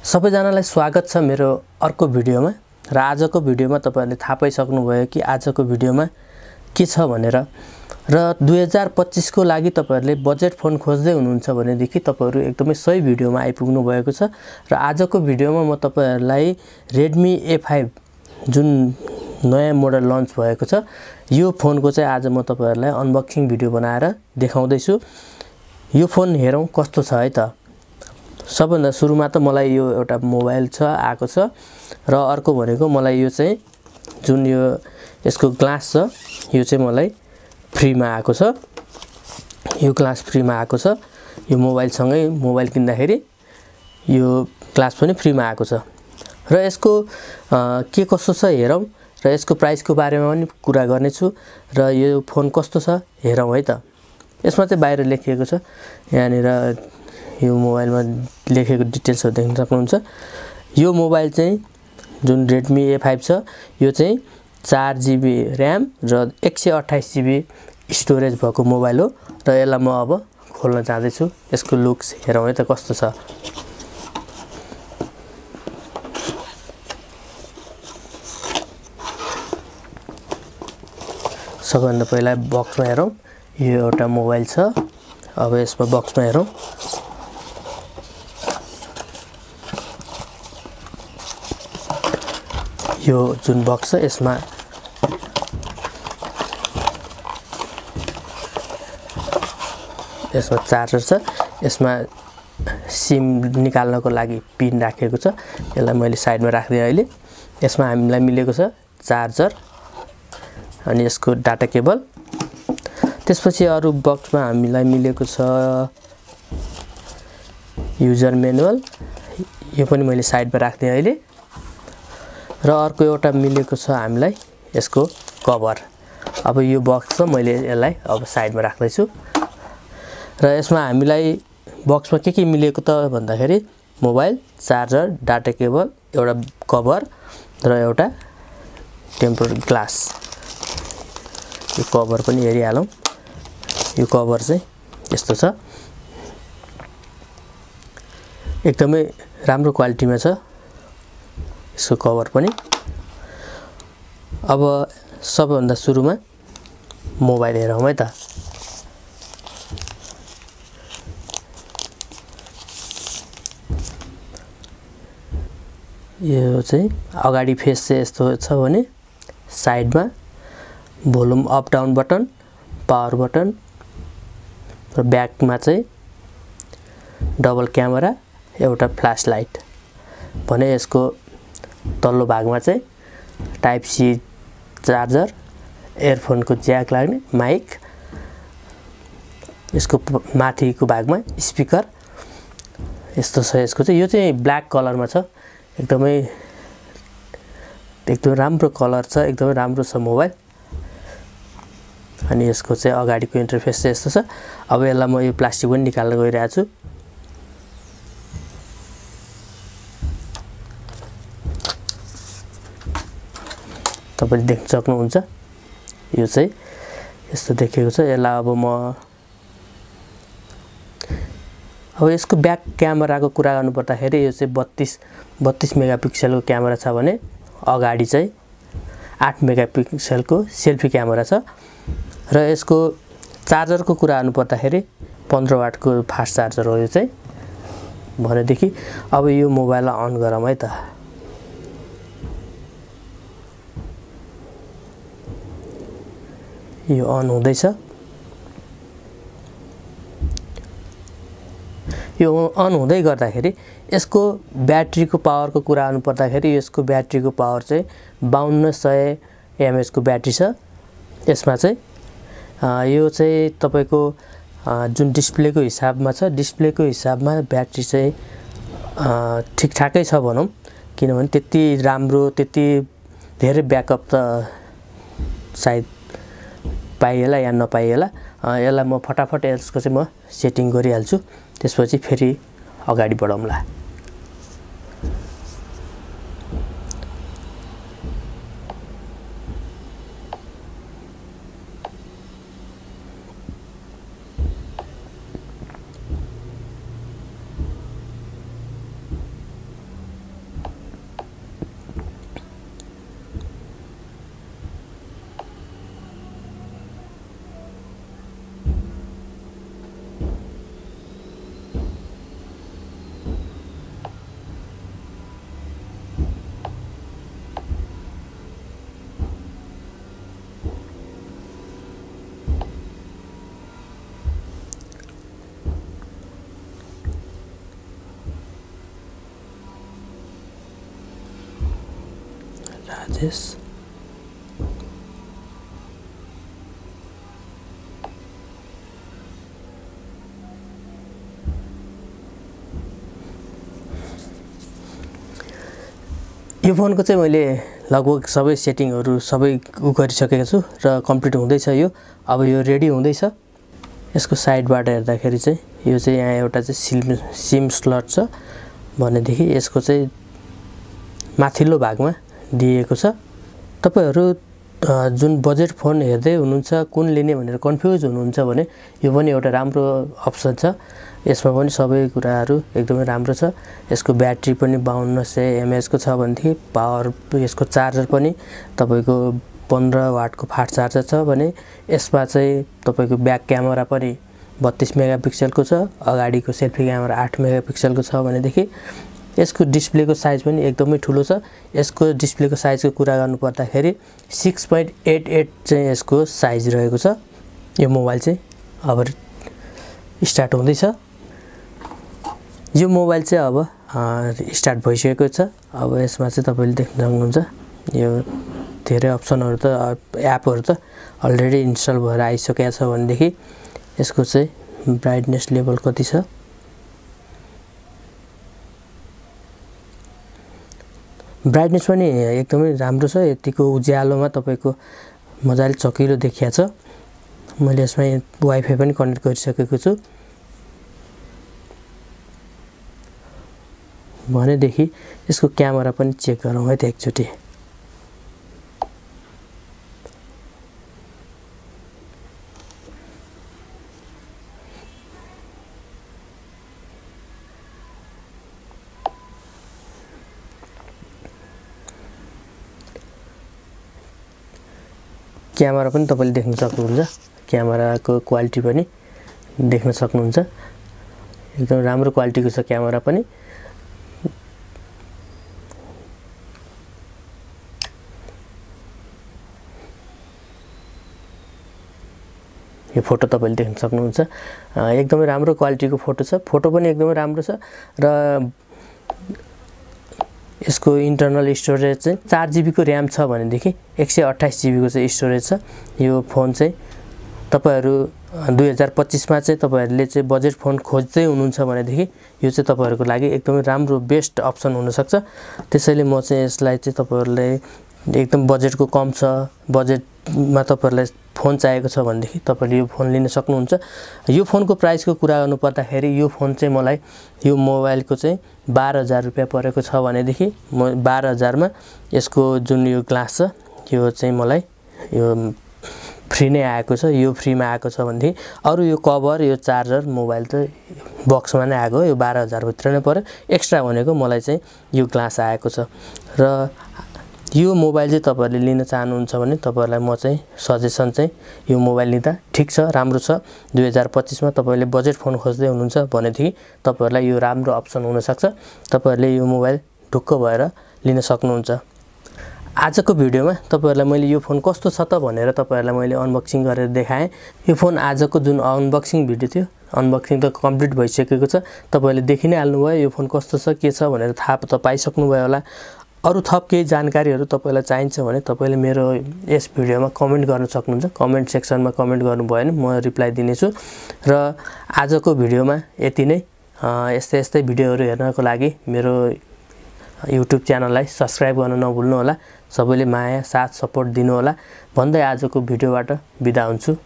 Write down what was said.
सबैजनालाई स्वागत छ मेरो अर्को भिडियोमा र आजको भिडियोमा तपाईहरुले थाहा पाइसक्नुभयो कि आजको भिडियोमा के छ भनेर र 2025 को लागि तपाईहरुले बजेट फोन खोज्दै हुनुहुन्छ भनेदेखि तपाईहरु एकदमै सही भिडियोमा आइपुग्नु भएको छ र आजको भिडियोमा म तपाईहरुलाई Redmi A5 जुन नयाँ मोडल लन्च भएको छ यो फोनको चाहिँ आज म तपाईहरुलाई अनबक्सिङ भिडियो बनाएर देखाउँदै छु। यो फोन हेरौं कस्तो छ है त। सबभन्दा सुरुमा त मलाई यो एउटा मोबाइल छ आको छ र अर्को भनेको मलाई यो चाहिँ जुन यो यसको ग्लास छ यो चाहिँ मलाई फ्रीमा आको छ। यो ग्लास फ्रीमा आको छ। यो मोबाइल सँगै मोबाइल किन्दाखेरि यो ग्लास पनि फ्रीमा आको छ र यसको के कस्तो छ हेरौं र यसको प्राइसको बारेमा पनि कुरा गर्ने छु र यो फोन कस्तो छ हेरौं है त। यसमा चाहिँ बाहिर लेखिएको छ यहाँनिर यो मोबाइलमा लेखेको डिटेल्सहरु देख्न सक्नुहुन्छ। यो मोबाइल चाहिँ जुन Redmi A5 छ यो चाहिँ 4GB RAM र 128GB स्टोरेज भएको मोबाइल हो र यसलाई म अब खोल्न जाँदै छु। यसको लुक्स हेरौं है त कस्तो छ। सबभन्दा पहिला बक्समा हेरौं। यो एउटा मोबाइल छ। अब यसमा बक्समा हेरौं। यो जुन बक्स छ यसमा चार्जर छ। यसमा सिम निकाल्नको लागि पिन राखेको छ। यसलाई मैले साइडमा राख्दिए अहिले। यसमा हामीलाई मिलेको छ चार्जर अनि यसको डाटा केबल। त्यसपछि अरु बक्समा हामीलाई मिलेको छ युजर म्यानुअल। यो पनि मैले साइडमा राख्दिए अहिले। र अर्को एउटा मिलेको छ हामीलाई यसको कभर। अब यो बक्स छ मैले यसलाई अब साइडमा राख्दै छु र यसमा हामीलाई बक्समा के मिलेको त भन्दाखेरि मोबाइल, चार्जर, डाटा केबल, एउटा कभर र एउटा टेम्पर ग्लास। यो कभर पनि हेरिहालौं। यो कभर चाहिँ यस्तो छ। एकदमै राम्रो क्वालिटीमा छ यसको कभर पनि। अब सबभन्दा सुरुमा मोबाइल हेरौं है त। यो चाहिँ अगाडि फेस चाहिँ यस्तो छ भने साइडमा volume up down button, power button र ब्याकमा चाहिँ डबल क्यामेरा, एउटा फ्ल्याश लाइट भने यसको तल्लो भागमा चाहिँ टाइप सी चार्जर, इयरफोनको ज्याक लाग्ने माइक, यसको माथिको भागमा स्पिकर यस्तो छ। यसको चाहिँ यो चाहिँ ब्ल्याक कलरमा छ। एकदमै राम्रो कलर छ। एकदमै राम्रो छ मोबाइल। अनि यसको चाहिँ अगाडिको इन्टरफेस चाहिँ यस्तो छ। अब यसलाई म यो प्लास्टिक पनि निकाल्न गइरहेको छु। तपाईले देख्न सक्नुहुन्छ यो चाहिँ यस्तो देखिएको छ। यसलाई अब यसको ब्याक क्यामेराको कुरा गर्नु पर्दाखेरि यो चाहिँ 32 मेगापिक्सलको क्यामेरा छ भने अगाडि चाहिँ 8 मेगापिक्सलको सेल्फी क्यामेरा छ र यसको चार्जरको कुरा गर्नु पर्दाखेरि 15 वाटको फास्ट चार्जर हो यो चाहिँ। भनेदेखि अब यो मोबाइललाई अन गरौँ है त। यो अन हुँदैछ। यो अन हुँदै गर्दाखेरि यसको ब्याट्रीको पावरको कुरा गर्नु पर्दाखेरि यसको ब्याट्रीको पावर चाहिँ 5200 mAh को ब्याट्री छ। यसमा चाहिँ यो चाहिँ तपाईको जुन डिस्प्लेको हिसाबमा छ डिस्प्लेको हिसाबमा ब्याट्री चाहिँ ठिकठाकै छ भनौं। किनभने त्यति राम्रो त्यति धेरै ब्याकअप त सायद पाइएला या नपाइएला। यसलाई म फटाफट यसको चाहिँ म सेटिङ गरिहाल्छु। त्यसपछि फेरि अगाडि बढौँला। यस यो फोनको चाहिँ मैले लगभग सबै सेटिङहरु सबै गरिसकेको छु र कम्प्लिट हुँदैछ यो अब यो रेडी हुँदैछ यसको साइडबाट हेर्दाखेरि चाहिँ यो चाहिँ यहाँ एउटा चाहिँ सिम स्लट छ भनेदेखि यसको चाहिँ माथिल्लो भागमा दिएको छ तपाईहरु जुन बजेट फोन हेर्दै हुनुहुन्छ कुन लिने भनेर कन्फ्युज हुनुहुन्छ भने यो पनि एउटा राम्रो अप्सन छ यसमा पनि सबै कुराहरु एकदमै राम्रो छ यसको ब्याट्री पनि 5200 mAh को छ भनेदेखि पावर यसको चार्जर पनि तपाईको 15 वाटको फास्ट चार्जर छ भने यसमा चाहिँ तपाईको ब्याक क्यामेरा पनि 32 मेगापिक्सलको छ अगाडिको सेल्फी क्यामेरा 8 मेगापिक्सलको छ भनेदेखि यसको डिस्प्लेको साइज पनि एकदमै ठूलो छ यसको डिस्प्लेको साइजको कुरा गर्नु पर्दाखेरि 6.88 चाहिँ यसको साइज रहेको छ यो मोबाइल चाहिँ अब स्टार्ट हुँदैछ यो मोबाइल चाहिँ अब स्टार्ट भइसकेको छ अब यसमा चाहिँ तपाईले देख्न सक्नुहुन्छ यो धेरै अप्सनहरु त एपहरु त अलरेडी इन्स्टल भएर आइसकेको छ भनेदेखि यसको चाहिँ ब्राइटनेस लेभल कति छ ब्राइटनेस पनि एकदमै राम्रो छ यतिको उज्यालोमा तपाईको मजाले चकिलो देखिया छ मैले यसमा वाइफाई पनि कनेक्ट गरिसकेको छु भनेदेखि यसको क्यामेरा पनि चेक गरौँ है त एकचोटी क्यामेरा पनि तपाईले देख्न सक्नुहुन्छ क्यामेराको क्वालिटी पनि देख्न सक्नुहुन्छ एकदम राम्रो क्वालिटीको छ क्यामेरा पनि यो फोटो तपाईले देख्न सक्नुहुन्छ एकदमै राम्रो क्वालिटीको फोटो छ फोटो पनि एकदमै राम्रो छ र यसको इंटरनल स्टोरेज चाहिँ 4 GB को र्याम छ भनेदेखि 128 GB को चाहिँ स्टोरेज छ यो फोन चाहिँ तपाईहरु 2025 मा चाहिँ तपाईहरुले चाहिँ बजेट फोन खोज्दै हुनुहुन्छ भनेदेखि यो चाहिँ तपाईहरुको लागि एकदमै राम्रो बेस्ट अप्सन हुन सक्छ त्यसैले म चाहिँ यसलाई चाहिँ तपाईहरुले एकदम बजेटको कम छ बजेटमा तपाईहरुलाई फोन चाहिएको छ भनेदेखि तपाईले यो फोन लिन सक्नुहुन्छ यो फोनको प्राइसको कुरा गर्नु पर्दाखेरि यो फोन चाहिँ मलाई यो मोबाइलको चाहिँ 12000 रुपैयाँ परेको छ भनेदेखि म 12000 मा यसको जुन यो ग्लास छ यो चाहिँ मलाई यो फ्री नै आएको छ यो फ्रीमा आएको छ भनेदेखि अरु यो कभर यो चार्जर मोबाइल त बक्समा नै आएको यो 12000 भित्र नै पर्यो एक्स्ट्रा भनेको मलाई चाहिँ यो ग्लास आएको छ र यो मोबाइल चाहिँ तपाईहरुले लिन चाहनुहुन्छ भने तपाईहरुलाई म चाहिँ सजेसन चाहिँ यो मोबाइल लिँदा ठीक छ राम्रो छ 2025 मा तपाईले बजेट फोन खोज्दै हुनुहुन्छ भनेदेखि तपाईहरुलाई यो राम्रो अप्सन हुन सक्छ तपाईहरुले यो मोबाइल ढुक्क भएर लिन सक्नुहुन्छ आजको भिडियोमा तपाईहरुलाई मैले यो फोन कस्तो छ त भनेर तपाईहरुलाई मैले अनबक्सिङ गरेर देखाएँ यो फोन आजको जुन अनबक्सिङ भिडियो थियो अनबक्सिङ त कम्प्लिट भइसकेको छ तपाईहरुले देखि नै हाल्नु भयो यो फोन कस्तो छ के छ भनेर थाहा त पाइसक्नु भयो होला अरु थप केही जानकारीहरु तपाईलाई चाहिन्छ भने तपाईले मेरो यस भिडियोमा कमेन्ट गर्न सक्नुहुन्छ कमेन्ट सेक्सनमा कमेन्ट गर्नु भयो भने म रिप्लाई दिनेछु र आजको भिडियोमा यति नै यस्तै भिडियोहरु हेर्नको लागि मेरो YouTube च्यानललाई सब्स्क्राइब गर्न नभुल्नु होला सबैले माया साथ सपोर्ट दिनु होला भन्दै आजको भिडियोबाट बिदा हुन्छु